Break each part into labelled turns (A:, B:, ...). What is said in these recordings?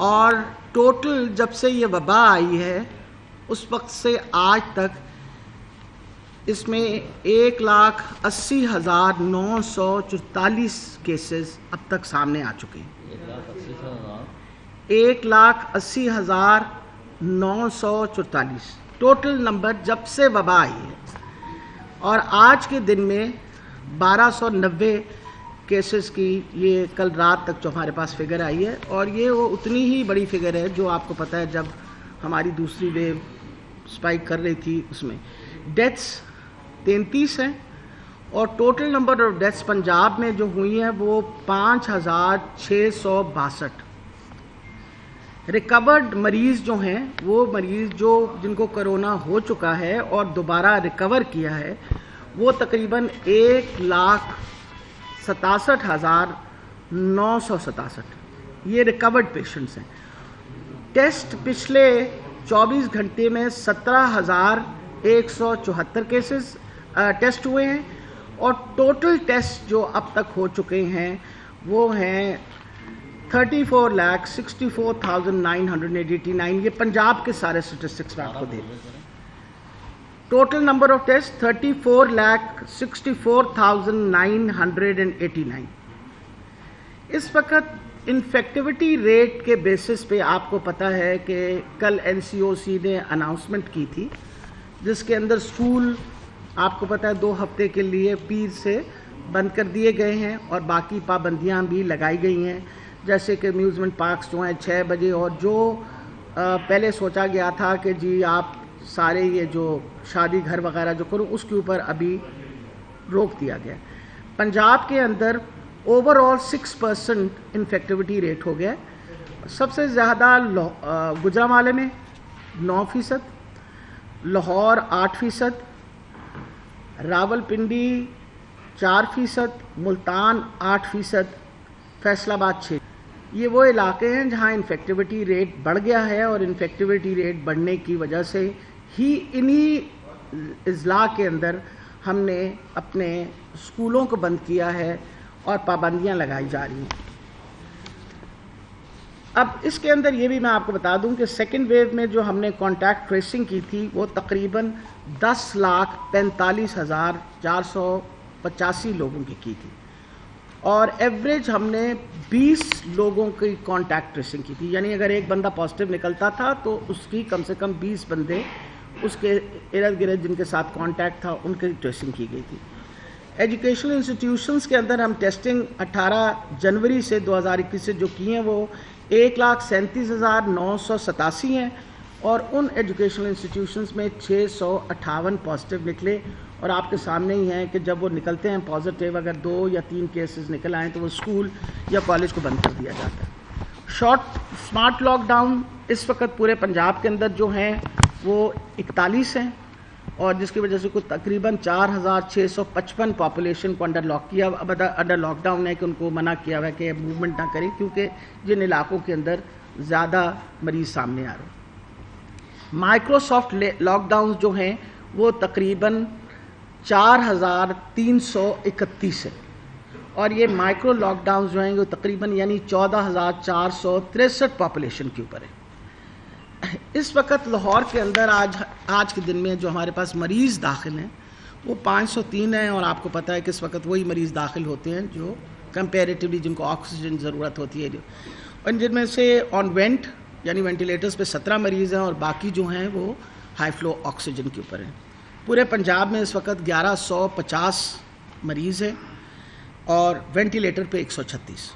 A: اور ٹوٹل جب سے یہ وبا آئی ہے اس وقت سے آج تک اس میں 1,80,944 کیسز اب تک سامنے آ چکے ہیں. 1,80,944 ٹوٹل نمبر جب سے وبا آئی ہے. اور آج کے دن میں 1,290 کیسز کی یہ کل رات تک جو ہمارے پاس فگر آئی ہے، اور یہ وہ اتنی ہی بڑی فگر ہے جو آپ کو پتہ ہے جب ہماری دوسری ویو سپائک کر رہی تھی. اس میں ڈیتھس 33 ہیں، اور total number of deaths Punjab میں جو ہوئی ہیں وہ 5,662. ریکورڈ مریض جو ہیں، وہ مریض جن کو کرونا ہو چکا ہے اور دوبارہ ریکور کیا ہے، وہ تقریباً 1,67,967. یہ ریکورڈ پیشنٹس ہیں. ٹیسٹ پچھلے 24 گھنٹے میں 17,174 کیسز ٹیسٹ ہوئے ہیں، اور ٹوٹل ٹیسٹ جو اب تک ہو چکے ہیں وہ ہیں 34,64,989. یہ پنجاب کے سارے سٹیٹسٹکس میں آپ کو دے دیں. Total number of test 34,64,989. اس وقت انفیکٹیوٹی ریٹ کے بیسس پہ آپ کو پتہ ہے کہ کل NCOC نے اناؤنسمنٹ کی تھی، جس کے اندر اسکول آپ کو پتہ ہے 2 ہفتے کے لیے پیر سے بند کر دیے گئے ہیں، اور باقی پابندیاں بھی لگائی گئی ہیں، جیسے کہ میوزمنٹ پارکس جو ہیں 6 بجے، اور جو پہلے سوچا گیا تھا کہ جی آپ سارے یہ جو شادی گھر وغیرہ جو کرو اس کے اوپر ابھی روک دیا گیا. پنجاب کے اندر اوور آل 6% انفیکٹیوٹی ریٹ ہو گیا. سب سے زیادہ گجرانوالے میں 9%، لاہور 8%، راول پنڈی 4%، ملتان 8%، فیصل آباد 6%. یہ وہ علاقے ہیں جہاں انفیکٹیوٹی ریٹ بڑھ گیا ہے، اور انفیکٹیوٹی ریٹ بڑھنے کی وجہ سے ہی انہی اضلاع کے اندر ہم نے اپنے اسکولوں کو بند کیا ہے اور پابندیاں لگائی جا رہی ہیں. اب اس کے اندر یہ بھی میں آپ کو بتا دوں کہ سیکنڈ ویو میں جو ہم نے کانٹیکٹ ٹریسنگ کی تھی وہ تقریباً 10,45,485 لوگوں کی تھی، اور ایوریج ہم نے 20 لوگوں کی کانٹیکٹ ٹریسنگ کی تھی. یعنی اگر ایک بندہ پازیٹیو نکلتا تھا تو اس کی کم سے کم 20 بندے اس کے ارد گرد جن کے ساتھ کانٹیکٹ تھا ان کی ٹریسنگ کی گئی تھی. ایجوکیشنل انسٹیٹیوشنز کے اندر ہم ٹیسٹنگ 18 جنوری سے 2021 سے جو کی ہیں وہ 1,37,987 ہیں، اور ان ایجوکیشنل انسٹیٹیوشنز میں 658 پازیٹیو نکلے. اور آپ کے سامنے ہی ہیں کہ جب وہ نکلتے ہیں پازیٹیو، اگر 2 یا 3 کیسز نکل آئیں تو وہ اسکول یا کالج کو بند کر دیا جاتا ہے. اسمارٹ لاک ڈاؤن اس وقت پورے پنجاب کے اندر جو ہیں وہ 41 ہیں، اور جس کی وجہ سے کوئی تقریباً 4,655 پاپولیشن کو انڈر لاک ڈاؤن ہے کہ ان کو منع کیا ہوا ہے کہ موومنٹ نہ کریں، کیونکہ جن علاقوں کے اندر زیادہ مریض سامنے آ رہے ہیں. مائکروسافٹ لاک ڈاؤن جو ہیں وہ تقریباً 4,331 ہے، اور یہ مائکرو لاک ڈاؤن جو ہیں وہ تقریباً یعنی 14,463 پاپولیشن کے اوپر ہے. اس وقت لاہور کے اندر آج کے دن میں جو ہمارے پاس مریض داخل ہیں وہ 503 ہیں، اور آپ کو پتہ ہے کہ اس وقت وہی مریض داخل ہوتے ہیں جو کمپیریٹیولی جن کو آکسیجن ضرورت ہوتی ہے، اور جن میں سے آن وینٹ یعنی وینٹیلیٹرز پہ 17 مریض ہیں، اور باقی جو ہیں وہ ہائی فلو آکسیجن کے اوپر ہیں. پورے پنجاب میں اس وقت 1,150 مریض ہیں، اور وینٹیلیٹر پہ 136.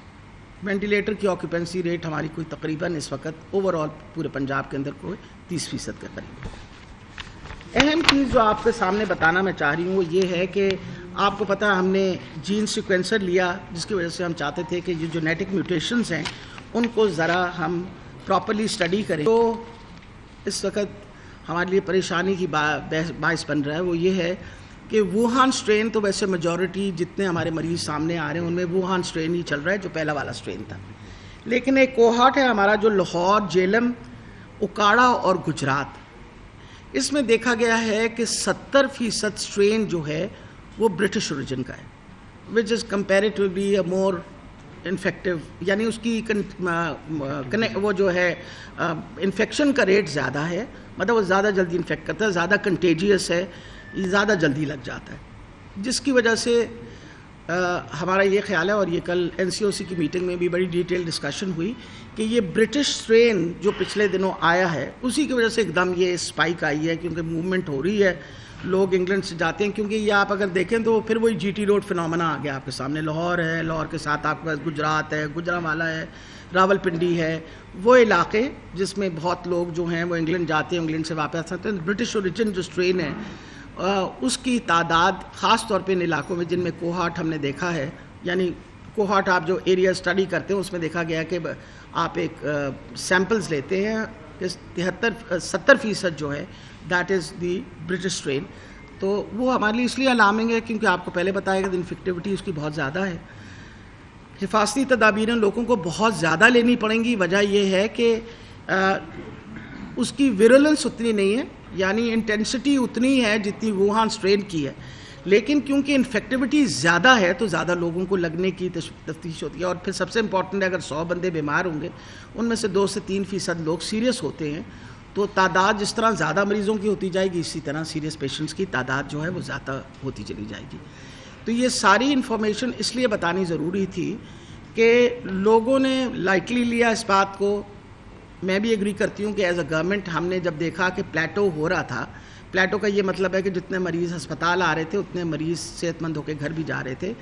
A: وینٹیلیٹر کی آکیوپینسی ریٹ ہماری کوئی تقریباً اس وقت اوور آل پورے پنجاب کے اندر کوئی 30% کے قریب. اہم چیز جو آپ کے سامنے بتانا میں چاہ رہی ہوں وہ یہ ہے کہ آپ کو پتہ ہم نے جین سیکوینسر لیا، جس کی وجہ سے ہم چاہتے تھے کہ یہ جینیٹک میوٹیشنز ہیں ان کو ذرا ہم پراپرلی اسٹڈی کریں. تو اس وقت ہمارے لیے پریشانی کی باعث بن رہا ہے وہ یہ ہے کہ ووہان سٹرین تو ویسے میجورٹی جتنے ہمارے مریض سامنے آ رہے ہیں ان میں ووہان سٹرین ہی چل رہا ہے جو پہلا والا سٹرین تھا، لیکن ایک کوہارٹ ہے ہمارا جو لاہور، جیلم، اکاڑا اور گجرات، اس میں دیکھا گیا ہے کہ 70% سٹرین جو ہے وہ برٹش اوریجن کا ہے، وچ از کمپیریٹیولی مور انفیکٹو یعنی اس کی وہ جو ہے انفیکشن کا ریٹ زیادہ ہے, مطلب وہ زیادہ جلدی انفیکٹ کرتا ہے, زیادہ کنٹیجیس ہے, یہ زیادہ جلدی لگ جاتا ہے, جس کی وجہ سے ہمارا یہ خیال ہے, اور یہ کل NCOC کی میٹنگ میں بھی بڑی ڈیٹیل ڈسکشن ہوئی کہ یہ برٹش اسٹرین جو پچھلے دنوں آیا ہے اسی کی وجہ سے ایک دم یہ اسپائک آئی ہے, کیونکہ موومنٹ ہو رہی ہے, لوگ انگلینڈ سے جاتے ہیں, کیونکہ یہ آپ اگر دیکھیں تو پھر وہی GT روڈ فنومنا آ گیا آپ کے سامنے. لاہور ہے, لاہور کے ساتھ آپ کے پاس گجرات ہے, گجرانوالا ہے, راول پنڈی ہے, وہ علاقے جس میں بہت لوگ جو ہیں وہ انگلینڈ جاتے ہیں, انگلینڈ سے واپس آتے ہیں. برٹش اوریجن جو اسٹرین ہے اس کی تعداد خاص طور پہ ان علاقوں میں جن میں کوہاٹ ہم نے دیکھا ہے, یعنی کوہاٹ آپ جو ایریا اسٹڈی کرتے ہیں اس میں دیکھا گیا کہ آپ ایک سیمپلز لیتے ہیں کہ 70% جو ہے that is the British strain, تو وہ ہمارے لیے اس لیے الارمنگ ہے کیونکہ آپ کو پہلے بتایا کہ انفیکٹیوٹی اس کی بہت زیادہ ہے. حفاظتی تدابیریں لوگوں کو بہت زیادہ لینی پڑیں گی, وجہ یہ ہے کہ اس کی ویرولنس اتنی نہیں ہے, یعنی انٹینسٹی اتنی ہے جتنی ووہان اسٹرین کی ہے, لیکن کیونکہ انفیکٹیوٹی زیادہ ہے تو زیادہ لوگوں کو لگنے کی تفتیش ہوتی ہے. اور پھر سب سے امپورٹنٹ ہے اگر 100 بندے بیمار ہوں گے ان میں سے 2 سے 3% لوگ سیریس ہوتے ہیں, تو تعداد جس طرح زیادہ مریضوں کی ہوتی جائے گی اسی طرح سیریس پیشنٹس کی تعداد جو ہے وہ زیادہ ہوتی چلی جائے گی. تو یہ ساری انفارمیشن اس لیے بتانی ضروری تھی کہ لوگوں نے لائٹلی لیا اس بات کو. میں بھی ایگری کرتی ہوں کہ ایز اے گورنمنٹ ہم نے جب دیکھا کہ پلیٹو ہو رہا تھا, پلیٹو کا یہ مطلب ہے کہ جتنے مریض ہسپتال آ رہے تھے اتنے مریض صحت مند ہو کے گھر بھی جا رہے تھے,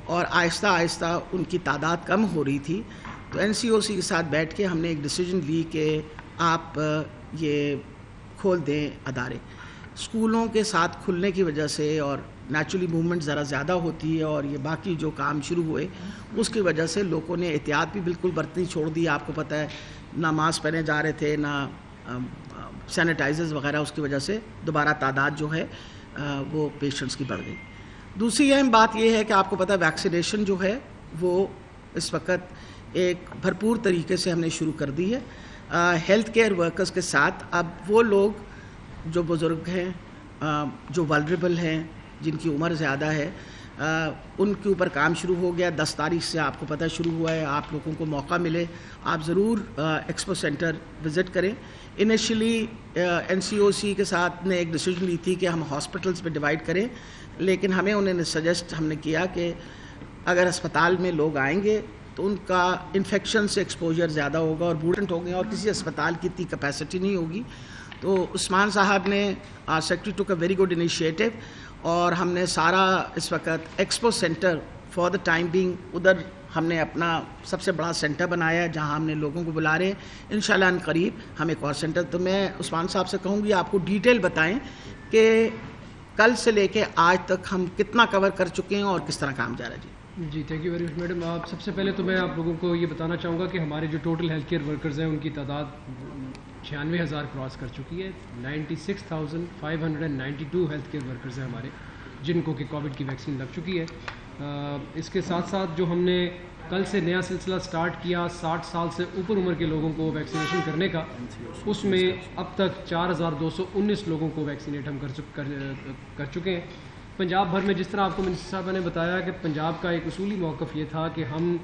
A: اور آہستہ آہستہ ان کی تعداد کم ہو رہی تھی, تو NCOC کے ساتھ بیٹھ کے ہم نے ایک ڈیسیجن لی کہ آپ یہ کھول دیں ادارے. اسکولوں کے ساتھ کھلنے کی وجہ سے اور نیچرلی موومنٹ ذرا زیادہ ہوتی ہے, اور یہ باقی جو کام شروع ہوئے اس کی وجہ سے لوگوں نے احتیاط بھی بالکل برتنی چھوڑ دی. آپ کو پتہ ہے نہ ماسک پہنے جا رہے تھے نہ سینیٹائزرز وغیرہ, اس کی وجہ سے دوبارہ تعداد جو ہے وہ پیشنٹس کی بڑھ گئی. دوسری اہم بات یہ ہے کہ آپ کو پتہ ہے ویکسینیشن جو ہے وہ اس وقت ایک بھرپور طریقے سے ہم نے شروع کر دی ہے. ہیلتھ کیئر ورکرز کے ساتھ اب وہ لوگ جو بزرگ ہیں, جو ولنریبل ہیں, جن کی عمر زیادہ ہے, ان کے اوپر کام شروع ہو گیا. 10 تاریخ سے آپ کو پتہ شروع ہوا ہے. آپ لوگوں کو موقع ملے آپ ضرور ایکسپو سینٹر وزٹ کریں. انیشلی NCOC کے ساتھ نے ایک ڈیسیجن لی تھی کہ ہم ہاسپٹلس پہ ڈیوائڈ کریں, لیکن ہمیں انہوں نے سجیسٹ ہم نے کیا کہ اگر ہسپتال میں لوگ آئیں گے تو ان کا انفیکشن سے ایکسپوجر زیادہ ہوگا اور بوڈنٹ ہو گئے, اور کسی ہسپتال کی اتنی کیپیسٹی نہیں ہوگی. تو عثمان صاحب نے سیکٹری ٹوک اے ویری گڈ انیشیٹو, اور ہم نے سارا اس وقت expo centre for the time being ادھر ہم نے اپنا سب سے بڑا سینٹر بنایا ہے جہاں ہم نے لوگوں کو بلا رہے ہیں. انشاءاللہ ان قریب ہم ایک اور سینٹر, تو میں عثمان صاحب سے کہوں گی آپ کو ڈیٹیل بتائیں کہ کل سے لے کے آج تک ہم کتنا کور کر چکے ہیں اور کس طرح کام جا رہا ہے.
B: جی thank you very much madam. آپ سب سے پہلے تو میں آپ لوگوں کو یہ بتانا چاہوں گا کہ ہمارے جو ٹوٹل ہیلتھ کیئر ورکرز ہیں ان کی تعداد 96,000 کراس کر چکی ہے. 96,592 ہیلتھ کیئر ورکرز ہیں ہمارے جن کو کہ کووڈ کی ویکسین لگ چکی ہے. اس کے ساتھ ساتھ جو ہم نے کل سے نیا سلسلہ سٹارٹ کیا 60 سال سے اوپر عمر کے لوگوں کو ویکسینیشن کرنے کا, اس میں اب تک 4,219 لوگوں کو ویکسینیٹ ہم کر چکے ہیں. پنجاب بھر میں جس طرح آپ کو منسٹر صاحبہ نے بتایا کہ پنجاب کا ایک اصولی موقف یہ تھا کہ ہم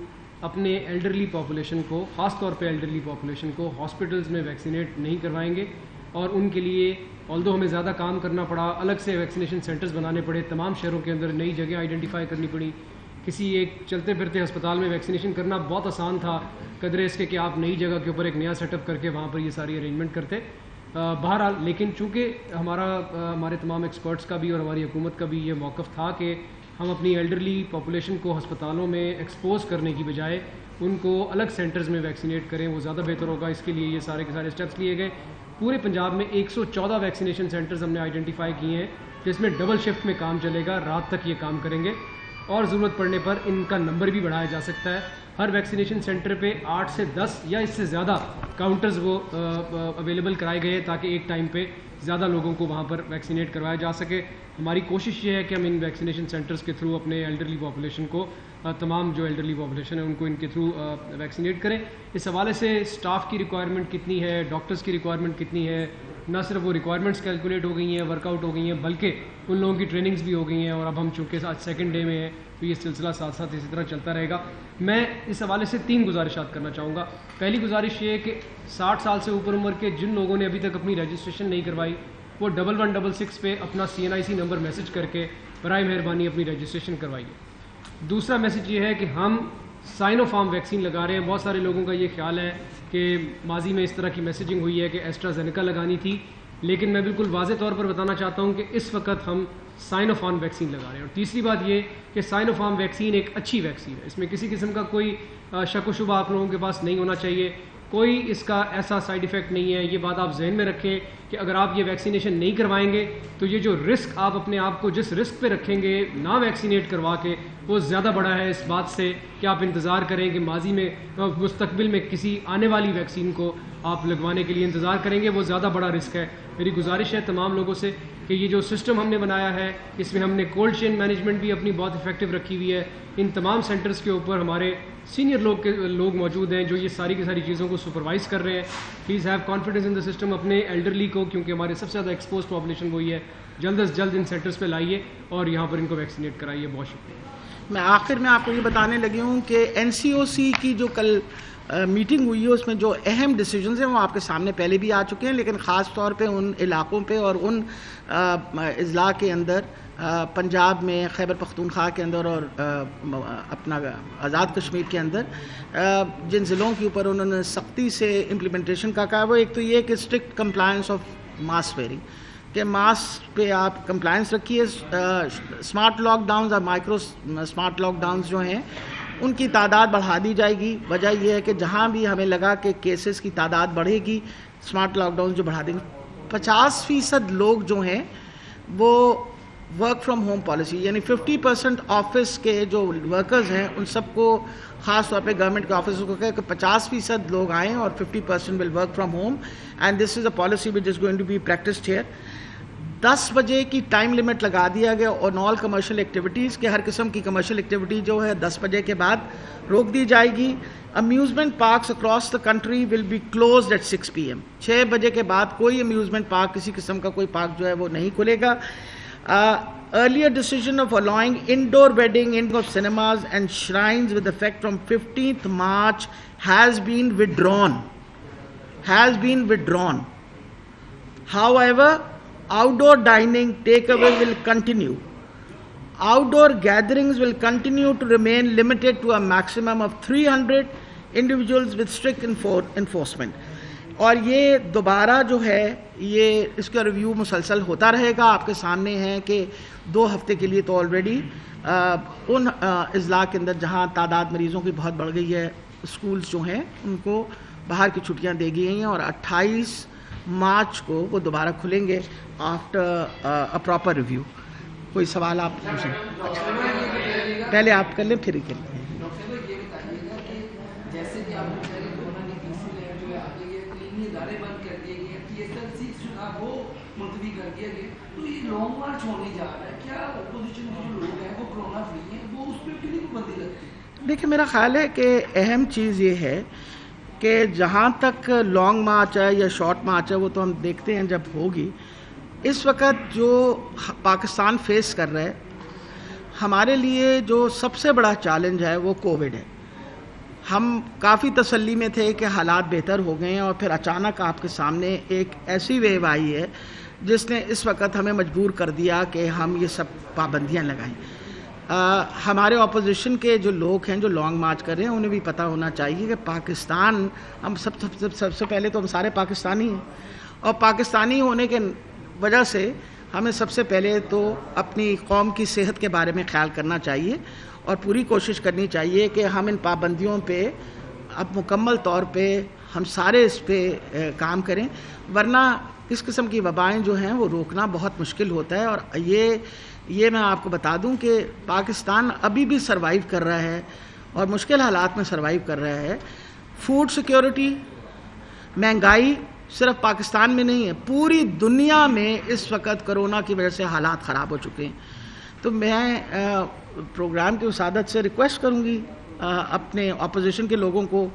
B: اپنے ایلڈرلی پاپولیشن کو, خاص طور پہ ایلڈرلی پاپولیشن کو ہاسپٹلز میں ویکسینیٹ نہیں کروائیں گے, اور ان کے لیے آلدو ہمیں زیادہ کام کرنا پڑا, الگ سے ویکسینیشن سینٹرز بنانے پڑے, تمام شہروں کے اندر نئی جگہ آئیڈینٹیفائی کرنی پڑی. کسی ایک چلتے پھرتے ہسپتال میں ویکسینیشن کرنا بہت آسان تھا قدرے اس کے کہ آپ نئی جگہ کے اوپر ایک نیا سیٹ اپ کر کے وہاں پر یہ ساری ارینجمنٹ کرتے. بہرحال لیکن چونکہ ہمارے تمام ایکسپرٹس کا بھی اور ہماری حکومت کا بھی یہ موقف تھا کہ ہم اپنی ایلڈرلی پاپولیشن کو ہسپتالوں میں ایکسپوز کرنے کی بجائے ان کو الگ سینٹرز میں ویکسینیٹ کریں, وہ زیادہ بہتر ہوگا. اس کے لیے یہ سارے کے سارے اسٹیپس لیے گئے. پورے پنجاب میں 114 ویکسینیشن سینٹرز ہم نے آئیڈینٹیفائی کیے ہیں جس میں ڈبل شفٹ میں کام چلے گا, رات تک یہ کام کریں گے, اور ضرورت پڑنے پر ان کا نمبر بھی بڑھایا جا سکتا ہے. ہر ویکسینیشن سینٹر پہ 8 سے 10 یا اس سے زیادہ کاؤنٹرز وہ اویلیبل کرائے گئے تاکہ ایک ٹائم پہ زیادہ لوگوں کو وہاں پر ویکسینیٹ کروایا جا سکے. ہماری کوشش یہ ہے کہ ہم ان ویکسینیشن سینٹرز کے تھرو اپنے ایلڈرلی پاپولیشن کو تمام جو ایلڈرلی پاپولیشن ہے ان کو ان کے تھرو ویکسینیٹ کریں. اس حوالے سے اسٹاف کی ریکوائرمنٹ کتنی ہے, ڈاکٹرس کی ریکوائرمنٹ کتنی ہے, نہ صرف وہ ریکوائرمنٹس کیلکولیٹ ہو گئی ہیں, ورک آؤٹ ہو گئی ہیں, بلکہ ان لوگوں کی ٹریننگز بھی ہو گئی ہیں. اور اب ہم چونکہ آج سیکنڈ ڈے میں ہیں تو یہ سلسلہ ساتھ ساتھ اسی طرح چلتا رہے گا. میں اس حوالے سے 3 گزارشات کرنا چاہوں گا. پہلی گزارش یہ ہے کہ 60 سال سے اوپر عمر کے جن لوگوں نے ابھی تک اپنی رجسٹریشن نہیں کروائی وہ 1166 پہ اپنا CNIC نمبر میسج کر کے برائے مہربانی اپنی رجسٹریشن کروائیے. دوسرا میسج یہ ہے کہ ہم سائنو فارم ویکسین لگا رہے ہیں. بہت سارے لوگوں کا یہ خیال ہے کہ ماضی میں اس طرح کی میسیجنگ ہوئی ہے کہ ایسٹرازینیکا لگانی تھی, لیکن میں بالکل واضح طور پر بتانا چاہتا ہوں کہ اس وقت ہم سائنو فارم ویکسین لگا رہے ہیں. اور تیسری بات یہ کہ سائنو فارم ویکسین ایک اچھی ویکسین ہے, اس میں کسی قسم کا کوئی شک و شبہ آپ لوگوں کے پاس نہیں ہونا چاہیے. کوئی اس کا ایسا سائیڈ ایفیکٹ نہیں ہے. یہ بات آپ ذہن میں رکھیں کہ اگر آپ یہ ویکسینیشن نہیں کروائیں گے تو یہ جو رسک آپ اپنے آپ کو جس رسک پہ رکھیں گے نہ ویکسینیٹ کروا کے, وہ زیادہ بڑا ہے اس بات سے کہ آپ انتظار کریں کہ ماضی میں مستقبل میں کسی آنے والی ویکسین کو آپ لگوانے کے لیے انتظار کریں گے. وہ زیادہ بڑا رسک ہے. میری گزارش ہے تمام لوگوں سے کہ یہ جو سسٹم ہم نے بنایا ہے اس میں ہم نے کولڈ چین مینجمنٹ بھی اپنی بہت افیکٹو رکھی ہوئی ہے. ان تمام سینٹرز کے اوپر ہمارے سینئر لوگ موجود ہیں جو یہ ساری کی ساری چیزوں کو سپروائز کر رہے ہیں. Please have confidence in the system. اپنے ایلڈرلی کو, کیونکہ ہمارے سب سے زیادہ ایکسپوز پاپولیشن وہی ہے, جلد از جلد ان سینٹرز پہ لائیے اور یہاں پر ان کو ویکسینیٹ کرائیے. بہت شکریہ.
A: میں آخر میں آپ کو یہ بتانے لگی ہوں کہ NCOC کی جو کل میٹنگ ہوئی ہے اس میں جو اہم ڈیسیجنز ہیں وہ آپ کے سامنے پہلے بھی آ چکے ہیں, لیکن خاص طور پہ ان علاقوں پہ اور ان اضلاع کے اندر پنجاب میں, خیبر پختونخوا کے اندر اور اپنا آزاد کشمیر کے اندر جن ضلعوں کے اوپر انہوں نے سختی سے امپلیمنٹیشن کا کہا, وہ ایک تو یہ کہ strict compliance of mask wearing, کہ ماسک پہ آپ کمپلائنس رکھیے. اسمارٹ لاک ڈاؤنز اور مائکرو اسمارٹ لاک ڈاؤنز جو ہیں ان کی تعداد بڑھا دی جائے گی. وجہ یہ ہے کہ جہاں بھی ہمیں لگا کہ کیسز کی تعداد بڑھے گی اسمارٹ لاک ڈاؤن جو بڑھا دیں گے. 50% لوگ جو ہیں وہ ورک فرام ہوم پالیسی, یعنی 50% آفس کے جو ورکرز ہیں ان سب کو, خاص طور پہ گورنمنٹ کے آفیسز کو کہا کہ 50% لوگ آئیں اور 50% will work from home, and this is a policy which is going to be practised here. 10 بجے کی ٹائم لمٹ لگا دیا گیا اور آل کمرشل ایکٹیویٹیز کے, ہر قسم کی کمرشل ایکٹیویٹی جو ہے 10 بجے کے بعد روک دی جائے گی. Amusement parks across the country will be closed at 6 PM. 6 بجے کے بعد کوئی امیوزمنٹ پارک, کسی قسم کا کوئی پارک جو ہے وہ نہیں کھلے گا. Earlier decision of allowing indoor wedding of cinemas and shrines with effect from 15th March has been withdrawn. However, outdoor dining takeaway will continue. Outdoor gatherings will continue to remain limited to a maximum of 300 individuals with strict enforcement. اور یہ دوبارہ جو ہے یہ اس کا review مسلسل ہوتا رہے گا. آپ کے سامنے ہے کہ 2 ہفتے کے لیے تو آلریڈی ان اضلاع کے اندر جہاں تعداد مریضوں کی بہت بڑھ گئی ہے, اسکولز جو ہیں ان کو باہر کی چھٹیاں دے گئی ہیں اور 28 مارچ کو وہ دوبارہ کھلیں گے آفٹر اے پراپر ریویو. کوئی سوال آپ پوچھیں؟ پہلے آپ کر لیں پھر ہی کر لیں. دیکھیں میرا خیال ہے کہ اہم چیز یہ ہے کہ جہاں تک لانگ مارچ ہے یا شارٹ مارچ ہے وہ تو ہم دیکھتے ہیں جب ہوگی. اس وقت جو پاکستان فیس کر رہا ہے, ہمارے لیے جو سب سے بڑا چیلنج ہے وہ کووڈ ہے. ہم کافی تسلی میں تھے کہ حالات بہتر ہو گئے ہیں اور پھر اچانک آپ کے سامنے ایک ایسی ویو آئی ہے جس نے اس وقت ہمیں مجبور کر دیا کہ ہم یہ سب پابندیاں لگائیں. ہمارے اپوزیشن کے جو لوگ ہیں جو لانگ مارچ کر رہے ہیں انہیں بھی پتہ ہونا چاہیے کہ پاکستان, ہم سب سے پہلے تو ہم سارے پاکستانی ہیں اور پاکستانی ہونے کے وجہ سے ہمیں سب سے پہلے تو اپنی قوم کی صحت کے بارے میں خیال کرنا چاہیے اور پوری کوشش کرنی چاہیے کہ ہم ان پابندیوں پہ اب مکمل طور پہ ہم سارے اس پہ کام کریں, ورنہ اس قسم کی وبائیں جو ہیں وہ روکنا بہت مشکل ہوتا ہے. اور یہ میں آپ کو بتا دوں کہ پاکستان ابھی بھی سروائیو کر رہا ہے اور مشکل حالات میں سروائیو کر رہا ہے. فوڈ سیکیورٹی, مہنگائی صرف پاکستان میں نہیں ہے, پوری دنیا میں اس وقت کرونا کی وجہ سے حالات خراب ہو چکے ہیں. تو میں پروگرام کی وسادت سے ریکویسٹ کروں گی اپنے اپوزیشن کے لوگوں کو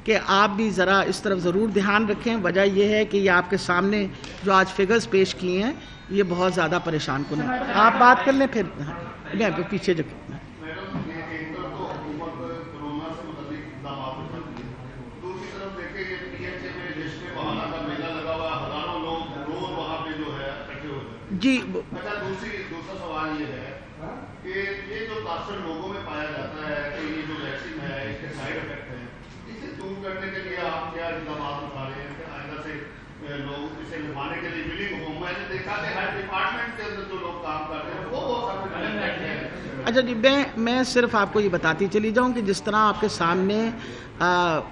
A: کہ آپ بھی ذرا اس طرف ضرور دھیان رکھیں. وجہ یہ ہے کہ یہ آپ کے سامنے جو آج فگرز پیش کیے ہیں یہ بہت زیادہ پریشان کن ہیں. آپ بات کر لیں پھر میں پیچھے جو جی.
C: دوسرا سوال یہ ہے کہ یہ جو تاثر لوگوں میں پایا جاتا ہے کہ یہ جو ویکسین ہے اس کے سائڈ افیکٹ ہیں، اسے دور کرنے کے لیے آپ کیا اقدامات اٹھا رہے ہیں کہ آئندہ سے لوگ اسے نبھانے کے لیے ولنگ ہوں؟ میں نے دیکھا کہ ہر ڈپارٹمنٹ کے اندر جو لوگ کام کر رہے ہیں وہ بہت سارے.
A: اچھا جی، میں صرف آپ کو یہ بتاتی چلی جاؤں کہ جس طرح آپ کے سامنے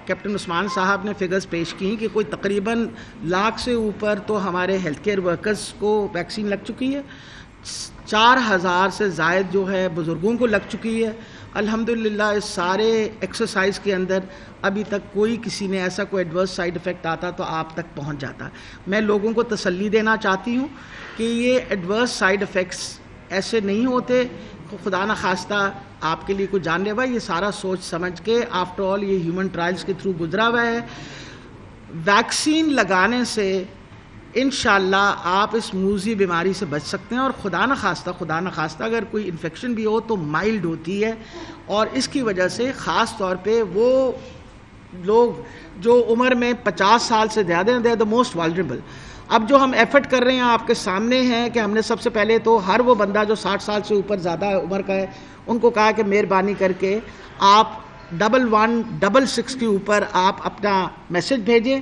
A: کیپٹن عثمان صاحب نے فگرز پیش کی کہ کوئی تقریباً 1,00,000 سے اوپر تو ہمارے ہیلتھ کیئر ورکرز کو ویکسین لگ چکی ہے، 4,000 سے زائد جو ہے بزرگوں کو لگ چکی ہے. الحمدللہ اس سارے ایکسرسائز کے اندر ابھی تک کوئی کسی نے ایسا کوئی ایڈورس سائیڈ افیکٹ آتا تو آپ تک پہنچ جاتا. میں لوگوں کو تسلی دینا چاہتی ہوں کہ یہ ایڈورس سائیڈ افیکٹس ایسے نہیں ہوتے، خدا نہ خواستہ آپ کے لیے کوئی جان لیوا. یہ سارا سوچ سمجھ کے آفٹر آل یہ ہیومن ٹرائلز کے تھرو گزرا ہوا ہے. ویکسین لگانے سے انشاءاللہ آپ اس موذی بیماری سے بچ سکتے ہیں، اور خدا نہ خواستہ اگر کوئی انفیکشن بھی ہو تو مائلڈ ہوتی ہے. اور اس کی وجہ سے خاص طور پہ وہ لوگ جو عمر میں 50 سال سے زیادہ ہیں، دے آر دا موسٹ والنریبل. اب جو ہم ایفرٹ کر رہے ہیں آپ کے سامنے ہیں کہ ہم نے سب سے پہلے تو ہر وہ بندہ جو 60 سال سے اوپر زیادہ عمر کا ہے ان کو کہا کہ مہربانی کر کے آپ 1166 کے اوپر آپ اپنا میسج بھیجیں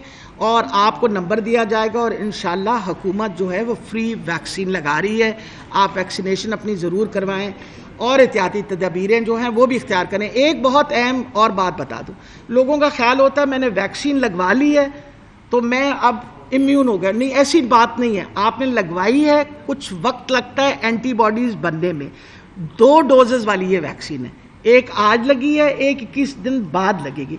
A: اور آپ کو نمبر دیا جائے گا، اور انشاءاللہ حکومت جو ہے وہ فری ویکسین لگا رہی ہے. آپ ویکسینیشن اپنی ضرور کروائیں اور احتیاطی تدابیریں جو ہیں وہ بھی اختیار کریں. ایک بہت اہم اور بات بتا دوں، لوگوں کا خیال ہوتا ہے میں نے ویکسین لگوا لی ہے تو میں اب امیون ہو گیا. نہیں، ایسی بات نہیں ہے. آپ نے لگوائی ہے، کچھ وقت لگتا ہے اینٹی باڈیز بننے میں. 2 ڈوزز والی یہ ویکسین ہے، ایک آج لگی ہے، ایک 21 دن بعد لگے گی.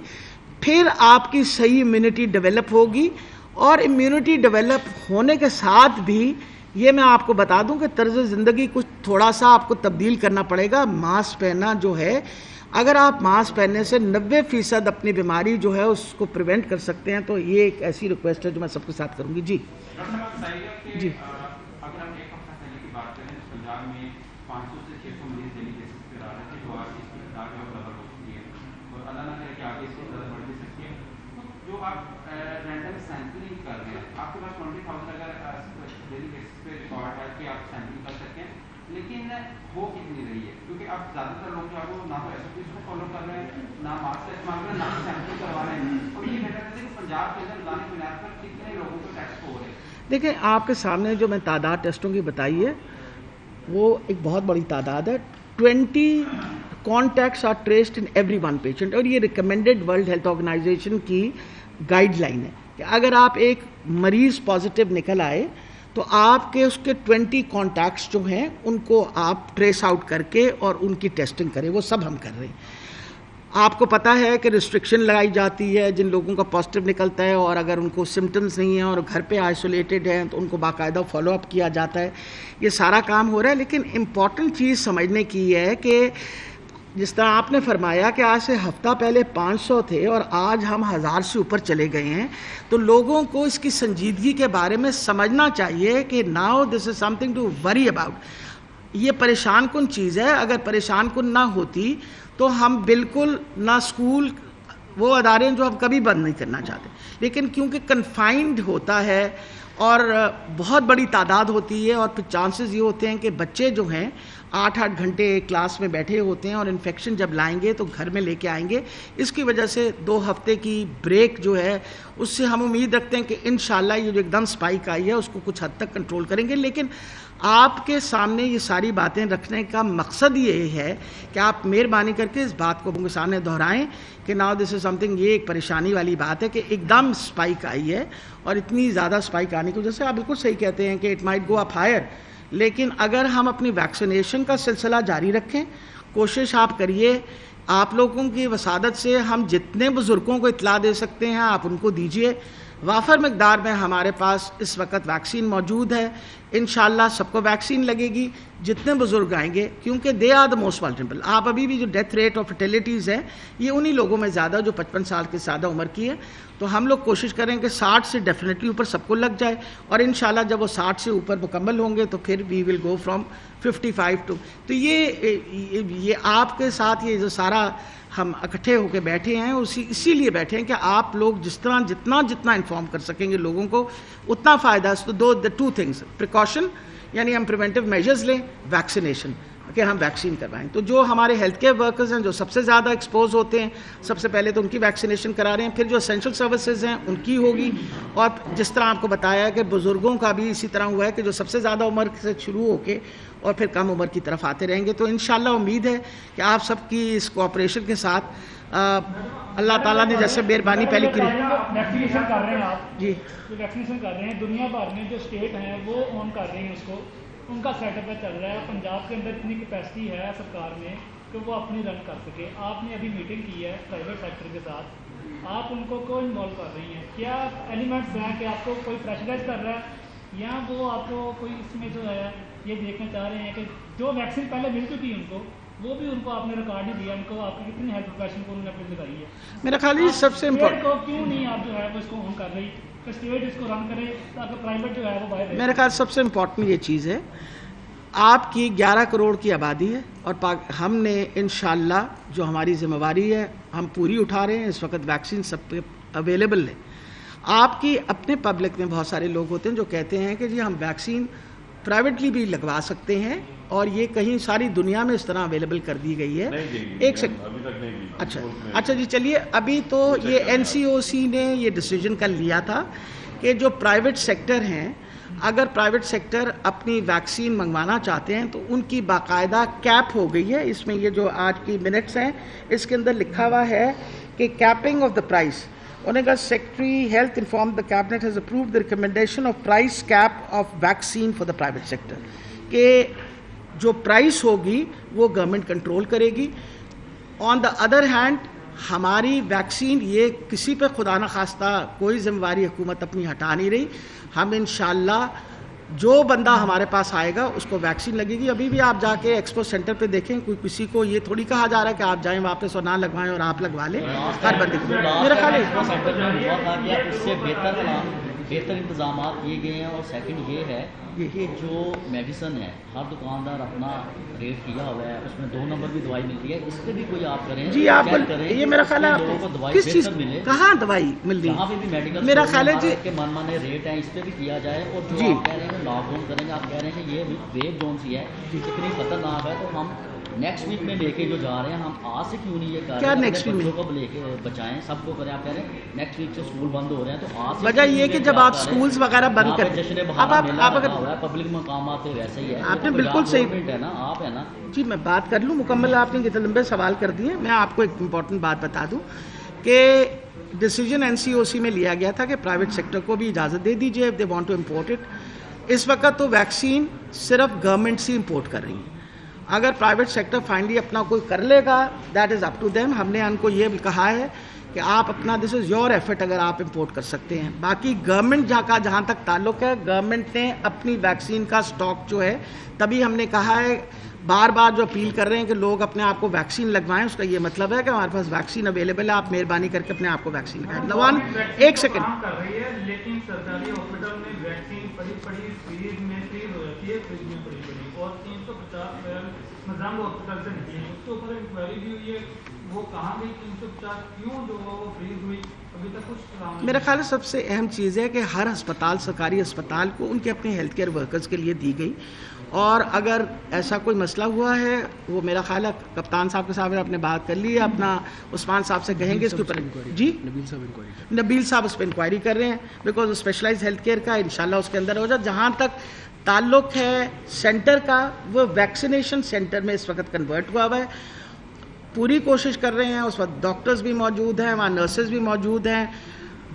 A: پھر آپ کی صحیح امیونٹی ڈیولپ ہوگی. اور امیونٹی ڈیولپ ہونے کے ساتھ بھی یہ میں آپ کو بتا دوں کہ طرز زندگی کچھ تھوڑا سا آپ کو تبدیل کرنا پڑے گا. ماسک پہننا جو ہے، اگر آپ ماسک پہننے سے 90% اپنی بیماری جو ہے اس کو پریونٹ کر سکتے ہیں تو یہ ایک ایسی ریکویسٹ ہے جو میں سب کے ساتھ کروں گی. جی جی.
D: اگر ہم ایک ہفتہ پہلے کی بات کریں تو پنجاب میں 500 سے 600 مریض ڈیلی بیسس پہ آ رہے تھے، جو آج اس کی تعداد جو ڈبل ہو چکی ہے، اور اللہ نہ کرے کہ آگے اس سے زیادہ بڑھ بھی سکتی ہے. جو آپ رینڈم سیمپلنگ کر رہے ہیں، آپ کے پاس 20,000 اگر ڈیلی بیسس پہ ریکارڈ ہے کہ آپ سیمپلنگ کر سکیں، لیکن ہو کتنی رہی ہے؟ کیونکہ اب زیادہ تر لوگ جو ہے وہ نہ تو ایس او پیز کو فالو کر رہے ہیں، نہ ماسک کا استعمال کر رہے ہیں، نہ سیمپلنگ کروا رہے ہیں. اور یہ کہنا چاہتے ہیں کہ پنجاب کے اندر لانے بنیاد پر کتنے لوگوں کو ٹیسٹ ہو رہے ہیں؟
A: دیکھیں، آپ کے سامنے جو میں تعداد ٹیسٹوں کی بتائی ہے وہ ایک بہت بڑی تعداد ہے. 20 contacts are traced in every one patient, اور یہ ریکمینڈڈ ورلڈ ہیلتھ آرگنائزیشن کی گائیڈ لائن ہے کہ اگر آپ ایک مریض پازیٹیو نکل آئے تو آپ کے اس کے 20 کانٹیکٹس جو ہیں ان کو آپ ٹریس آؤٹ کر کے اور ان کی ٹیسٹنگ کریں. وہ سب ہم کر رہے ہیں. آپ کو پتہ ہے کہ ریسٹرکشن لگائی جاتی ہے جن لوگوں کا پازیٹیو نکلتا ہے، اور اگر ان کو سمٹمز نہیں ہیں اور گھر پہ آئسولیٹڈ ہیں تو ان کو باقاعدہ فالو اپ کیا جاتا ہے. یہ سارا کام ہو رہا ہے. لیکن امپورٹنٹ چیز سمجھنے کی ہے کہ جس طرح آپ نے فرمایا کہ آج سے ہفتہ پہلے 500 تھے اور آج ہم 1000 سے اوپر چلے گئے ہیں، تو لوگوں کو اس کی سنجیدگی کے بارے میں سمجھنا چاہیے کہ now this is something to worry about. یہ پریشان کن چیز ہے. اگر پریشان کن نہ ہوتی تو ہم بالکل نہ اسکول، وہ ادارے جو ہم کبھی بند نہیں کرنا چاہتے، لیکن کیونکہ کنفائنڈ ہوتا ہے اور بہت بڑی تعداد ہوتی ہے، اور پھر چانسز یہ ہوتے ہیں کہ بچے جو ہیں 8-8 گھنٹے ایک کلاس میں بیٹھے ہوتے ہیں اور انفیکشن جب لائیں گے تو گھر میں لے کے آئیں گے. اس کی وجہ سے 2 ہفتے کی بریک جو ہے اس سے ہم امید رکھتے ہیں کہ انشاءاللہ یہ جو ایک دم سپائک آئی ہے اس کو کچھ حد تک کنٹرول کریں گے. لیکن آپ کے سامنے یہ ساری باتیں رکھنے کا مقصد یہ ہے کہ آپ مہربانی کر کے اس بات کو کے سامنے دہرائیں کہ now this is some thing. یہ ایک پریشانی والی بات ہے کہ ایک دم سپائک آئی ہے، اور اتنی زیادہ سپائک آنے کی وجہ سے آپ بالکل صحیح کہتے ہیں کہ it might go up higher. لیکن اگر ہم اپنی ویکسینیشن کا سلسلہ جاری رکھیں، کوشش آپ کریے آپ لوگوں کی وسادت سے ہم جتنے بزرگوں کو اطلاع دے سکتے ہیں آپ ان کو دیجیے. وافر مقدار میں ہمارے پاس اس وقت ویکسین موجود ہے. انشاءاللہ سب کو ویکسین لگے گی جتنے بزرگ آئیں گے, کیونکہ دے آر دا موسٹ والنریبل. آپ ابھی بھی جو ڈیتھ ریٹ اور فرٹیلیٹیز ہے یہ انہی لوگوں میں زیادہ جو 55 سال کے زیادہ عمر کی ہے. تو ہم لوگ کوشش کریں کہ 60 سے ڈیفینیٹلی اوپر سب کو لگ جائے, اور انشاءاللہ جب وہ 60 سے اوپر مکمل ہوں گے تو پھر وی ول گو فرام 55 ٹو. تو یہ آپ کے ساتھ یہ جو سارا ہم اکٹھے ہو کے بیٹھے ہیں اسی لیے بیٹھے ہیں کہ آپ لوگ جتنا انفارم کر سکیں گے لوگوں کو اتنا فائدہ ہے. تو ٹو تھنگس, پریکاشن یعنی ہم پریونٹیو میجرز لیں, ویکسینیشن کہ ہم ویکسین کروائیں. تو جو ہمارے ہیلتھ کیئر ورکرز ہیں جو سب سے زیادہ ایکسپوز ہوتے ہیں, سب سے پہلے تو ان کی ویکسینیشن کرا رہے ہیں, پھر جو اسینشل سروسز ہیں ان کی ہوگی, اور جس طرح آپ کو بتایا ہے کہ بزرگوں کا بھی اسی طرح ہوا ہے کہ جو سب سے زیادہ عمر سے شروع ہو کے اور پھر کم عمر کی طرف آتے رہیں گے. تو انشاءاللہ امید ہے کہ آپ سب کی اس کوآپریشن کے ساتھ اللہ تعالیٰ نے جیسے مہربانی پہلے کی.
E: ویکسینیشن کر رہے ہیں آپ
A: جی
E: ویکسینیشن کر رہے ہیں, دنیا بھر میں جو اسٹیٹ ہیں وہ آن کر رہے ہیں اس کو, ان کا سیٹ اپ چل رہا ہے. پنجاب کے اندر اتنی کیپیسٹی ہے سرکار میں کہ وہ اپنی رن کر سکے. آپ نے ابھی میٹنگ کی ہے پرائیویٹ سیکٹر کے ساتھ, آپ ان کو انوالو کر رہی ہیں. کیا ایلیمنٹس ہیں کہ آپ کو کوئی پریشرائز کر رہا ہے, یا وہ آپ کو کوئی اس میں جو ہے یہ دیکھنا چاہ رہے ہیں کہ جو ویکسین پہلے مل چکی ہے ان کو وہ بھی ان کو آپ نے ریکارڈ ہی دیا, ان کو آپ کی کتنی ہیلتھ پروفیشن کو انہوں نے اپنی لگائی ہے.
A: میرا خیال ہے سب سے امپورٹنٹ
E: کو کیوں نہیں آپ جو ہے وہ اس کو آن کر رہی کہ اسٹیٹ اس کو رن کرے تاکہ پرائیویٹ جو ہے وہ باہر.
A: میرا خیال سب سے امپورٹنٹ یہ چیز ہے, آپ کی 11 کروڑ کی آبادی ہے اور ہم نے انشاءاللہ جو ہماری ذمہ داری ہے ہم پوری اٹھا رہے ہیں. اس وقت ویکسین سب پہ اویلیبل ہے. آپ کی اپنے پبلک میں بہت سارے لوگ ہوتے ہیں جو کہتے ہیں کہ جی ہم ویکسین پرائیویٹلی بھی لگوا سکتے ہیں, اور یہ کہیں ساری دنیا میں اس طرح اویلیبل کر دی گئی ہے. ایک سیکنڈ, اچھا جی چلیے. ابھی تو یہ NCOC نے یہ ڈیسیجن کر لیا تھا کہ جو پرائیویٹ سیکٹر ہیں اگر پرائیویٹ سیکٹر اپنی ویکسین منگوانا چاہتے ہیں تو ان کی باقاعدہ کیپ ہو گئی ہے. اس میں یہ جو آج کی منٹس ہیں اس کے اندر لکھا ہوا ہے کہ کیپنگ آف دا پرائز. انہوں نے کہا secretary health inform the cabinet has approved the recommendation of price cap of vaccine for the private sector, کہ جو پرائس ہوگی وہ گورنمنٹ کنٹرول کرے گی. آن دا ادر ہینڈ ہماری ویکسین یہ کسی پہ خدا نخواستہ کوئی ذمہ داری حکومت اپنی ہٹا نہیں رہی. ہم انشاءاللہ جو بندہ ہمارے پاس آئے گا اس کو ویکسین لگے گی. ابھی بھی آپ جا کے ایکسپو سینٹر پہ دیکھیں, کوئی کسی کو یہ تھوڑی کہا جا رہا ہے کہ آپ جائیں واپس اور نہ لگوائیں اور آپ لگوا لیں. ہر بندے کو میرا خیال ہے
F: اس سے بہتر انتظامات کیے گئے ہیں. اور سیکنڈ یہ ہے کہ جو میڈیسن ہے ہر دکاندار اپنا ریٹ کیا ہوا ہے, اس میں 2 نمبر کی دوائی ملتی ہے, اس پہ بھی کوئی آپ کریں
A: جی آپ یہ میرا خیال ہے کس چیز کہاں دوائی مل رہی ہے. میرا خیال ہے جی
F: کے من مانے ریٹ ہیں اس پہ بھی کیا جائے. اور جو آپ کہہ رہے ہیں لاک ڈاؤن کریں گے, آپ کہہ رہے ہیں کہ یہ ویو جون سی ہے اتنی خطرناک ہے, تو ہم نیکسٹ ویک میں لے کے جو جا رہے ہیں ہم آج سے کیوں نہیں یہ کر رہے ہیں بچوں کو لے کے بچائیں, سب کو کریں. آپ کہہ رہے ہیں نیکسٹ ویک سے اسکول بند ہو رہے ہیں, تو آج
A: وجہ یہ کہ جب آپ اسکولس وغیرہ بند کریں
F: جشن بہار میلہ لگا ہوا ہے, پبلک مقامات پہ ویسے ہی ہے.
A: آپ نے بالکل صحیح
F: ہے نا, آپ ہے نا
A: جی میں بات کر لوں مکمل. آپ نے کتنے لمبے سوال کر دیے. میں آپ کو ایک امپورٹنٹ بات بتا دوں کہ ڈیسیجن NCOC میں لیا گیا تھا کہ پرائیویٹ سیکٹر کو بھی اجازت دے دیجیے if they want to import it. اس وقت تو ویکسین صرف گورنمنٹ سے امپورٹ کر رہی ہیں. اگر پرائیویٹ سیکٹر فائنلی اپنا کوئی کر لے گا that is up to them. ہم نے ان کو یہ بھی کہا ہے کہ آپ اپنا دس از یور ایفرٹ اگر آپ امپورٹ کر سکتے ہیں. باقی گورنمنٹ جہاں تک تعلق ہے, گورنمنٹ نے اپنی ویکسین کا اسٹاک جو ہے, تبھی ہم نے کہا ہے بار بار جو اپیل کر رہے ہیں کہ لوگ اپنے آپ کو ویکسین لگوائیں, اس کا یہ مطلب ہے کہ ہمارے پاس ویکسین اویلیبل ہے. آپ مہربانی کر کے اپنے آپ کو ویکسین لگائیں. نوان ایک سیکنڈ,
E: لیکن سرکاری ہاسپٹل میں ویکسین پڑی فریز میں فریز ہو جاتی ہے, فریج میں پڑی اور 350 نظام ہاسپٹل سے نکلی ہے. اس کے اوپر انکوائری بھی ہوئی ہے, وہ کہاں گئی 350 کیوں جو وہ فریز ہوئی ابھی تک کچھ. میرا
A: خیال ہے سب سے اہم چیز ہے کہ ہر ہسپتال سرکاری ہسپتال کو ان کے اپنے ہیلتھ کیئر ورکرز کے لیے دی گئی, اور اگر ایسا کوئی مسئلہ ہوا ہے وہ میرا خیال ہے کپتان صاحب کے ساتھ اپنے بات کر لی ہے, اپنا عثمان صاحب سے کہیں گے اس کے اوپر. جی نبیل صاحب اس پہ انکوائری کر رہے ہیں بیکاز اسپیشلائز ہیلتھ کیئر کا انشاءاللہ اس کے اندر ہو جائے. جہاں تک تعلق ہے سینٹر کا, وہ ویکسینیشن سینٹر میں اس وقت کنورٹ ہوا ہے. پوری کوشش کر رہے ہیں, اس وقت ڈاکٹرز بھی موجود ہیں, وہاں نرسز بھی موجود ہیں,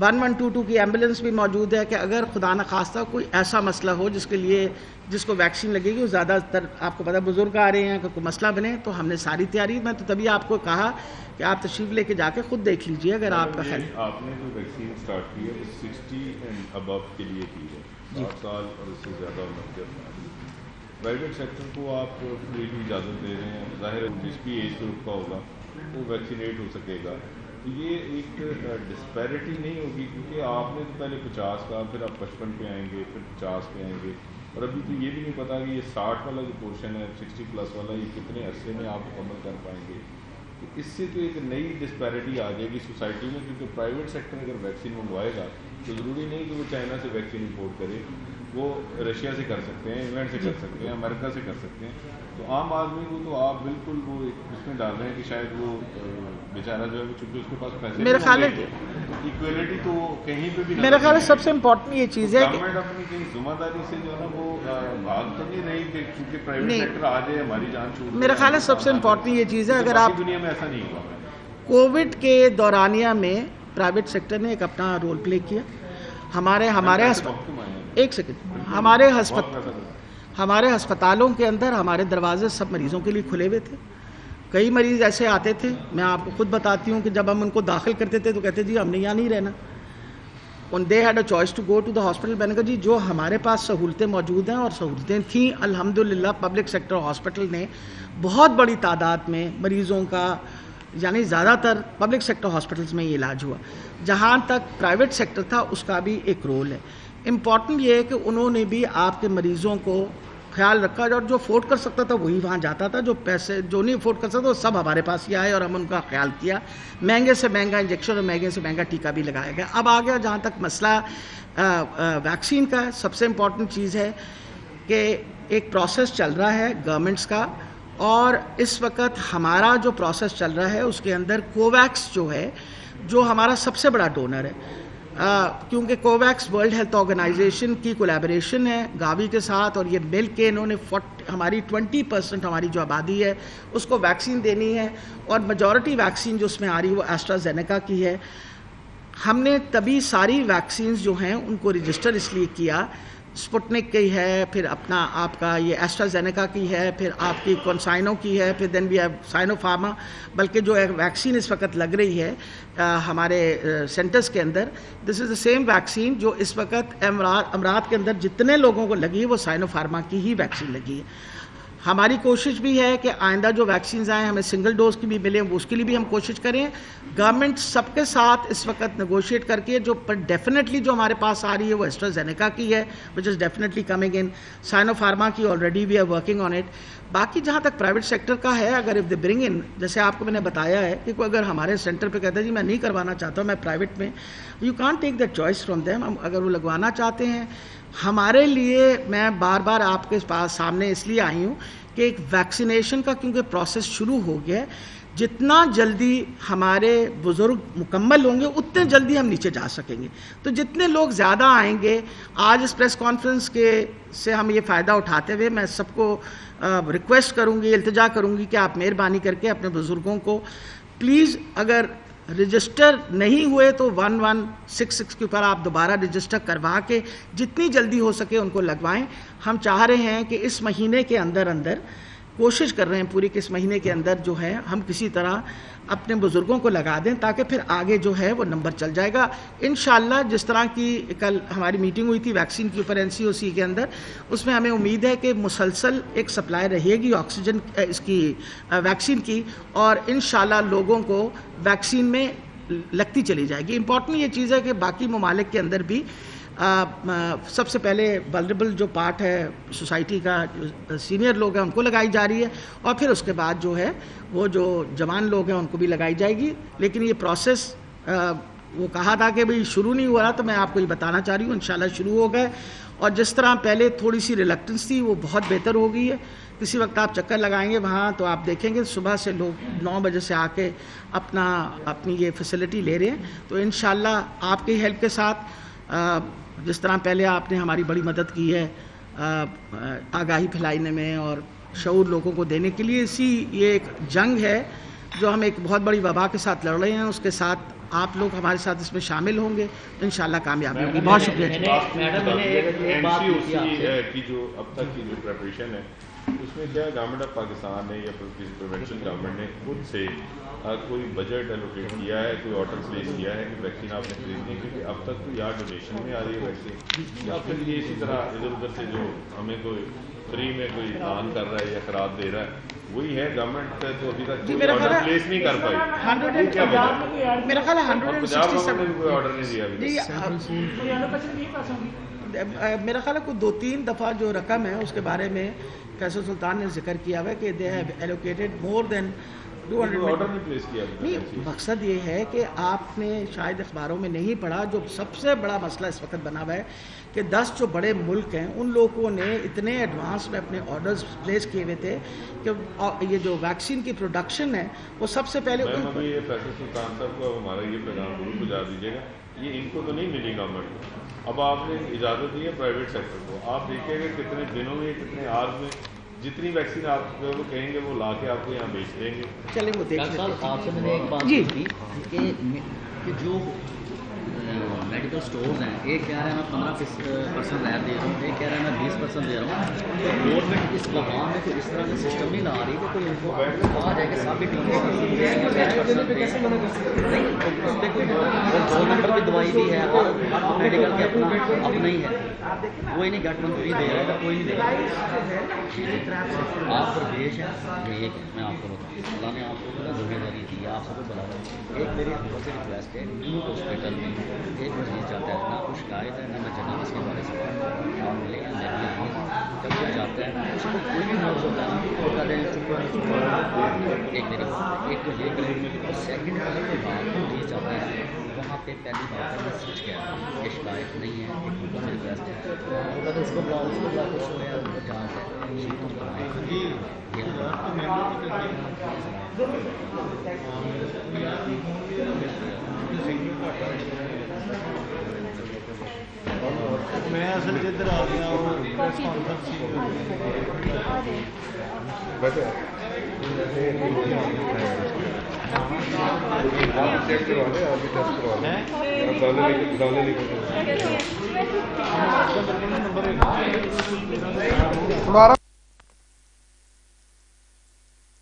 A: 1122 کی ایمبولینس بھی موجود ہے کہ اگر خدا نخواستہ کوئی ایسا مسئلہ ہو جس کو ویکسین لگے گی، وہ زیادہ تر آپ کو پتہ بزرگ آ رہے ہیں، کہ کوئی مسئلہ بنے تو ہم نے ساری تیاری، میں تو تبھی آپ کو کہا کہ آپ تشریف لے کے جا کے خود دیکھ لیجئے اگر آپ کا خیال۔
G: آپ نے جو ویکسین سٹارٹ کی ہے وہ 60 اینڈ ابو کے لیے کی ہے، 60 سال اور اس سے زیادہ عمر کے افراد۔ پرائیویٹ سیکٹر کو آپ فریلی اجازت دے رہے ہیں، ظاہر ہے جس بھی ایج گروپ کا ہوگا وہ ویکسینیٹ ہو سکے گا۔ یہ ایک ڈسپیرٹی نہیں ہوگی، کیونکہ آپ نے تو پہلے 50 کا، پھر آپ 55 پہ آئیں گے، پھر 50 پہ آئیں گے، اور ابھی تو یہ بھی نہیں پتا کہ یہ 60 والا جو پورشن ہے، 60 پلس والا، یہ کتنے عرصے میں آپ مکمل کر پائیں گے۔ تو اس سے تو ایک نئی ڈسپیرٹی آ جائے گی سوسائٹی میں، کیونکہ پرائیویٹ سیکٹر اگر ویکسین منگوائے گا تو ضروری نہیں کہ وہ چائنا سے ویکسین امپورٹ کرے، وہ رشیا سے کر سکتے ہیں، انگلینڈ سے کر سکتے ہیں، امریکہ سے کر سکتے ہیں۔ تو عام آدمی کو تو آپ بالکل وہ اس میں ڈال رہے ہیں کہ شاید وہ بیچارہ جو ہے چونکہ اس کے پاس پیسے،
A: میرے خیال ہے
G: ایکویلٹی تو کہیں پہ بھی،
A: میرا خیال ہے سب سے امپورٹنٹ یہ چیز ہے کہ
G: گورنمنٹ اپنی کہیں ذمہ داری سے جو ہے نا وہ بھاگ تو نہیں رہی کہ کیونکہ پرائیویٹ سیکٹر آ جائے ہماری جان چھوٹ۔
A: میرا خیال ہے سب سے امپورٹنٹ یہ چیز ہے، اگر آپ
G: دنیا میں ایسا نہیں ہوا،
A: کووڈ کے دورانیہ میں پرائیویٹ سیکٹر نے ایک اپنا رول پلے کیا۔ ہمارے ایک سیکنڈ ہمارے ہسپتالوں کے اندر ہمارے دروازے سب مریضوں کے لیے کھلے ہوئے تھے۔ کئی مریض ایسے آتے تھے، میں آپ کو خود بتاتی ہوں کہ جب ہم ان کو داخل کرتے تھے تو کہتے جی ہم نے یہاں نہیں رہنا، they had a choice to go to the hospital. میں نے کہا جی جو ہمارے پاس سہولتیں موجود ہیں، اور سہولتیں تھیں الحمدللہ، پبلک سیکٹر ہاسپٹل نے بہت بڑی تعداد میں مریضوں کا، یعنی زیادہ تر پبلک سیکٹر ہاسپٹلز میں یہ علاج ہوا۔ جہاں تک پرائیویٹ سیکٹر تھا اس کا بھی ایک رول ہے۔ امپورٹنٹ یہ ہے کہ انہوں نے بھی آپ کے مریضوں کو خیال رکھا، اور جو افورڈ کر سکتا تھا وہی وہاں جاتا تھا، جو نہیں افورڈ کر سکتا وہ سب ہمارے پاس ہی آئے اور ہم ان کا خیال کیا۔ مہنگے سے مہنگا انجیکشن اور مہنگے سے مہنگا ٹیکہ بھی لگایا گیا۔ اب آ گیا جہاں تک مسئلہ ویکسین کا، سب سے امپورٹنٹ چیز ہے کہ ایک پروسیس چل رہا ہے گورنمنٹس کا، اور اس وقت ہمارا جو پروسیس چل رہا ہے اس کے اندر کوویکس جو ہے، جو ہمارا سب سے بڑا ڈونر ہے، کیونکہ کوویکس ورلڈ ہیلتھ آرگنائزیشن کی کولیبریشن ہے گاوی کے ساتھ، اور یہ مل کے انہوں نے ہماری 20% ہماری جو آبادی ہے اس کو ویکسین دینی ہے، اور میجورٹی ویکسین جو اس میں آ رہی ہے وہ ایسٹرازینیکا کی ہے۔ ہم نے تبھی ساری ویکسینز جو ہیں ان کو رجسٹر اس لیے کیا، اسپوٹنک کی ہے، پھر اپنا آپ کا یہ ایسٹرازینیکا کی ہے، پھر آپ کی کونسائنو کی ہے، پھر دین وی ہیو سائنو فارما، بلکہ جو ویکسین اس وقت لگ رہی ہے ہمارے سینٹرز کے اندر، دس از دا سیم ویکسین جو اس وقت امراض کے اندر جتنے لوگوں کو لگی ہے وہ سائنو فارما کی ہی ویکسین لگی ہے۔ ہماری کوشش بھی ہے کہ آئندہ جو ویکسینز آئیں ہمیں سنگل ڈوز کی بھی ملیں، اس کے لیے بھی ہم کوشش کریں۔ گورنمنٹ سب کے ساتھ اس وقت نیگوشیٹ کر کے جو پر ڈیفینیٹلی جو ہمارے پاس آ رہی ہے وہ ایسٹرازینیکا کی ہے، which is definitely coming in, Sinopharm کی already we are working on it. باقی جہاں تک پرائیویٹ سیکٹر کا ہے، اگر اف دے برنگ ان، جیسے آپ کو میں نے بتایا ہے کہ کوئی اگر ہمارے سینٹر پہ کہتا ہے جی میں نہیں کروانا چاہتا ہوں، میں پرائیویٹ میں، you can't take that choice from them. اگر وہ لگوانا چاہتے ہیں، ہمارے لیے میں بار بار آپ کے پاس سامنے اس لیے آئی ہوں کہ ایک ویکسینیشن کا کیونکہ پروسیس شروع ہو گیا ہے، جتنا جلدی ہمارے بزرگ مکمل ہوں گے اتنے جلدی ہم نیچے جا سکیں گے۔ تو جتنے لوگ زیادہ آئیں گے، آج اس پریس کانفرنس سے ہم یہ فائدہ اٹھاتے ہوئے میں سب کو ریکویسٹ کروں گی، التجا کروں گی کہ آپ مہربانی کر کے اپنے بزرگوں کو پلیز، اگر رجسٹر نہیں ہوئے تو 1166 کے اوپر آپ دوبارہ رجسٹر کروا کے جتنی جلدی ہو سکے ان کو لگوائیں۔ ہم چاہ رہے ہیں کہ اس مہینے کے اندر کوشش کر رہے ہیں پوری کہ اس مہینے کے اندر جو ہے ہم کسی طرح اپنے بزرگوں کو لگا دیں، تاکہ پھر آگے جو ہے وہ نمبر چل جائے گا انشاءاللہ۔ جس طرح کی کل ہماری میٹنگ ہوئی تھی ویکسین کے اوپر NCOC کے اندر، اس میں ہمیں امید ہے کہ مسلسل ایک سپلائی رہے گی آکسیجن اس کی ویکسین کی، اور انشاءاللہ لوگوں کو ویکسین میں لگتی چلی جائے گی۔ امپورٹنٹ یہ چیز ہے کہ باقی ممالک کے اندر بھی سب سے پہلے ولنریبل جو پارٹ ہے سوسائٹی کا، جو سینئر لوگ ہیں ان کو لگائی جا رہی ہے، اور پھر اس کے بعد جو ہے وہ جو جوان لوگ ہیں ان کو بھی لگائی جائے گی۔ لیکن یہ پروسیس وہ کہا تھا کہ بھئی شروع نہیں ہوا رہا، تو میں آپ کو یہ بتانا چاہ رہی ہوں انشاءاللہ شروع ہو گئے، اور جس طرح پہلے تھوڑی سی ریلکٹنس تھی وہ بہت بہتر ہو گئی ہے۔ کسی وقت آپ چکر لگائیں گے وہاں تو آپ دیکھیں گے صبح سے لوگ 9 بجے سے آ کے اپنی یہ فیسلٹی لے رہے ہیں۔ تو انشاءاللہ آپ کی ہیلپ کے ساتھ، جس طرح پہلے آپ نے ہماری بڑی مدد کی ہے آگاہی پھیلانے میں اور شعور لوگوں کو دینے کے لیے، یہ ایک جنگ ہے جو ہم ایک بہت بڑی وبا کے ساتھ لڑ رہے ہیں، اس کے ساتھ آپ لوگ ہمارے ساتھ اس میں شامل ہوں گے تو انشاءاللہ کامیابی ہوگی. بہت شکریہ.
F: میڈم میں نے ایک بات پوچھی آپ سے
G: کی جو اب تک کی جو پریپریشن ہے اس میں کیا گورنمنٹ آف پاکستان نے یا پروونشل گورنمنٹ نے خود سے کوئی بجٹ ایلوکیٹ کیا ہے, کوئی آرڈر پلیس کیا ہے کہ ویکسین آپ نے خریدنی ہے؟ کیونکہ اب تک تو یا ڈونیشن میں آ رہی ہے ویکسین, یا پھر یہ اسی طرح ادھر ادھر سے جو ہمیں کوئی فری میں کوئی اعلان کر رہا ہے یا خراب دے رہا ہے وہی ہے. گورنمنٹ تو ابھی تک کوئی آرڈر پلیس نہیں کر پائی.
A: میرا خیال ہے
G: کوئی آرڈر نہیں دیا ابھی
A: میرا خیال ہے کوئی 2-3 دفعہ جو رقم ہے اس کے بارے میں فیصل سلطان نے ذکر کیا ہوا ہے کہ they have allocated more than 200
G: order نہیں پلیس کیا.
A: نہیں, مقصد یہ ہے کہ آپ نے شاید اخباروں میں نہیں پڑھا, جو سب سے بڑا مسئلہ اس وقت بنا ہوا ہے کہ 10 جو بڑے ملک ہیں ان لوگوں نے اتنے ایڈوانس میں اپنے آرڈرز پلیس کیے ہوئے تھے کہ یہ جو ویکسین کی پروڈکشن ہے وہ سب سے پہلے
G: ابھی یہ فیصل سلطان صاحب کو ہمارا یہ پیغام ضرور پہنچا دیجیے گا, یہ ان کو تو نہیں ملی گورنمنٹ کو. اب آپ نے اجازت دی ہے پرائیویٹ سیکٹر کو, آپ دیکھیں گے کتنے دنوں میں کتنے آورز میں جتنی ویکسین آپ وہ کہیں گے وہ لا کے آپ کو یہاں بیچ دیں گے.
A: چلیں وہ دیکھ
F: ڈاکٹر صاحب آپ سے میں نے ایک بات پوچھی کہ جو میڈیکل سٹورز ہیں, ایک کہہ رہے ہیں میں 15% رعایت دے رہا ہوں, ایک کہہ رہے ہیں میں 20% دے رہا ہوں, تو گورنمنٹ اس مقام میں کوئی اس طرح کا سسٹم نہیں لا رہی کہ کوئی ان کو کہا جائے کہ سب گورنمنٹ کی دوائی بھی ہے اور میڈیکل کے اپنا نہیں ہے, کوئی نہیں گورنمنٹ فری دے رہا ہے, کوئی نہیں دے رہا. آپ پر پیش ہے یہ میں آپ کو بتاؤں, اللہ نے آپ کو ذمہ داری دی ہے, آپ سب کو بلا رہا ہوں. ایک میری آپ سے ریکویسٹ ہے, ہاسپٹل میں ایک مریض جاتا ہے, نہ کچھ شکایت ہے نہ میں جناب اس کے بارے سے کام ملے گا نہیں, جب وہ جاتا ہے اس کو کوئی بھی مرض ہوتا ہے وہ کہتے ہیں ایک میری بات, ایک تو یہ کریں. اور سیکنڈ اگر کوئی بات مریض جاتا ہے وہاں پہ پہلی بات ہے میں سچ کہہ رہا ہوں, یہ شکایت نہیں ہے, ایک مدد ریکویسٹ ہے, وہ کہتے ہیں اس کو بلاؤ اس کو بلاؤ کچھ ہو گیا جانچ ہے شیٹ بنائے
H: میں اصل کے ادھر آ گیا
I: ہمارا